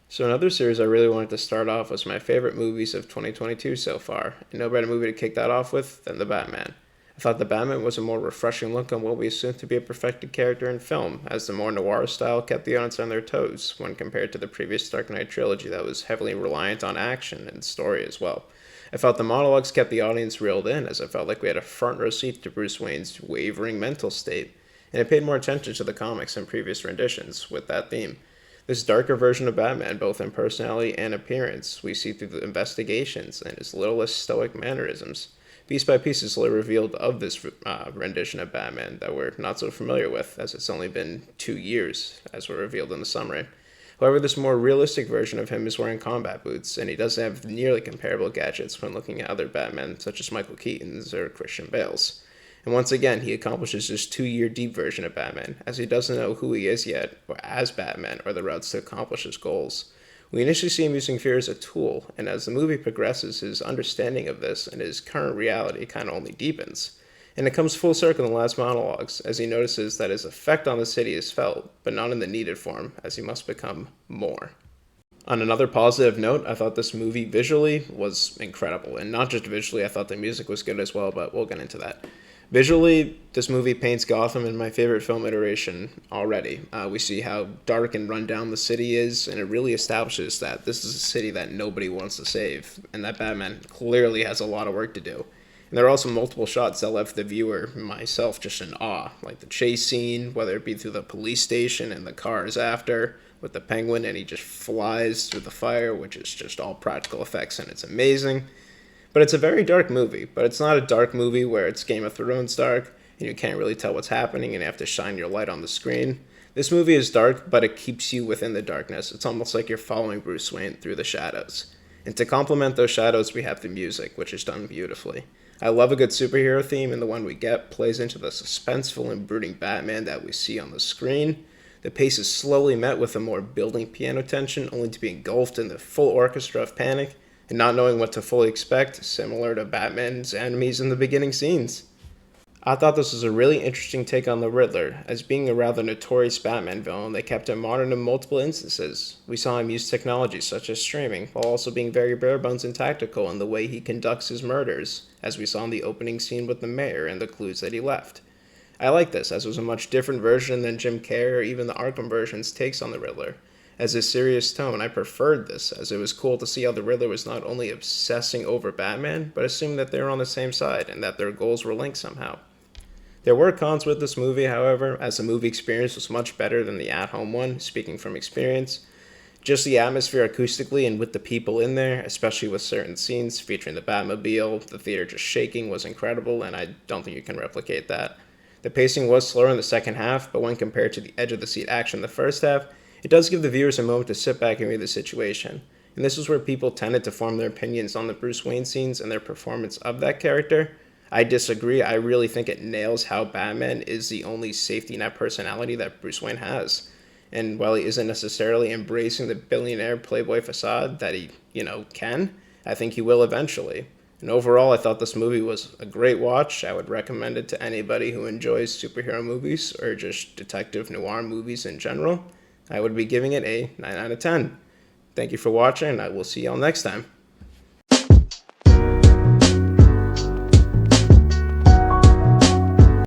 So another series I really wanted to start off was my favorite movies of 2022 so far, and no better movie to kick that off with than The Batman. I thought The Batman was a more refreshing look on what we assumed to be a perfected character in film, as the more noir style kept the audience on their toes when compared to the previous Dark Knight trilogy that was heavily reliant on action and story as well. I felt the monologues kept the audience reeled in, as I felt like we had a front row seat to Bruce Wayne's wavering mental state, and it paid more attention to the comics and previous renditions with that theme. This darker version of Batman, both in personality and appearance, we see through the investigations and his little less stoic mannerisms. Piece by piece is slowly revealed of this rendition of Batman that we're not so familiar with, as it's only been 2 years, as were revealed in the summary. However, this more realistic version of him is wearing combat boots, and he doesn't have nearly comparable gadgets when looking at other Batmen, such as Michael Keaton's or Christian Bale's. And once again, he accomplishes this 2 year deep version of Batman, as he doesn't know who he is yet, or as Batman, or the routes to accomplish his goals. We initially see him using fear as a tool, and as the movie progresses, his understanding of this and his current reality kind of only deepens. And it comes full circle in the last monologues, as he notices that his effect on the city is felt, but not in the needed form, as he must become more. On another positive note, I thought this movie visually was incredible, and not just visually, I thought the music was good as well, but we'll get into that. Visually, this movie paints Gotham in my favorite film iteration already. We see how dark and run down the city is, and it really establishes that this is a city that nobody wants to save, and that Batman clearly has a lot of work to do. And there are also multiple shots that left the viewer, myself, just in awe, like the chase scene, whether it be through the police station and the cars after, with the Penguin, and he just flies through the fire, which is just all practical effects, and it's amazing. But it's a very dark movie, but it's not a dark movie where it's Game of Thrones dark and you can't really tell what's happening and you have to shine your light on the screen. This movie is dark, but it keeps you within the darkness. It's almost like you're following Bruce Wayne through the shadows. And to complement those shadows, we have the music, which is done beautifully. I love a good superhero theme, and the one we get plays into the suspenseful and brooding Batman that we see on the screen. The pace is slowly met with a more building piano tension, only to be engulfed in the full orchestra of panic and not knowing what to fully expect, similar to Batman's enemies in the beginning scenes. I thought this was a really interesting take on the Riddler. As being a rather notorious Batman villain, they kept him modern in multiple instances. We saw him use technology such as streaming, while also being very barebones and tactical in the way he conducts his murders, as we saw in the opening scene with the mayor and the clues that he left. I like this, as it was a much different version than Jim Carrey or even the Arkham version's takes on the Riddler. As a serious tone, I preferred this, as it was cool to see how the Riddler was not only obsessing over Batman, but assuming that they were on the same side and that their goals were linked somehow. There were cons with this movie, however, as the movie experience was much better than the at-home one, speaking from experience. Just the atmosphere acoustically and with the people in there, especially with certain scenes featuring the Batmobile, the theater just shaking, was incredible, and I don't think you can replicate that. The pacing was slower in the second half, but when compared to the edge-of-the-seat action in the first half, it does give the viewers a moment to sit back and read the situation. And this is where people tended to form their opinions on the Bruce Wayne scenes and their performance of that character. I disagree. I really think it nails how Batman is the only safety net personality that Bruce Wayne has. And while he isn't necessarily embracing the billionaire playboy facade that he, can, I think he will eventually. And overall, I thought this movie was a great watch. I would recommend it to anybody who enjoys superhero movies or just detective noir movies in general. I would be giving it a 9 out of 10. Thank you for watching, and I will see y'all next time.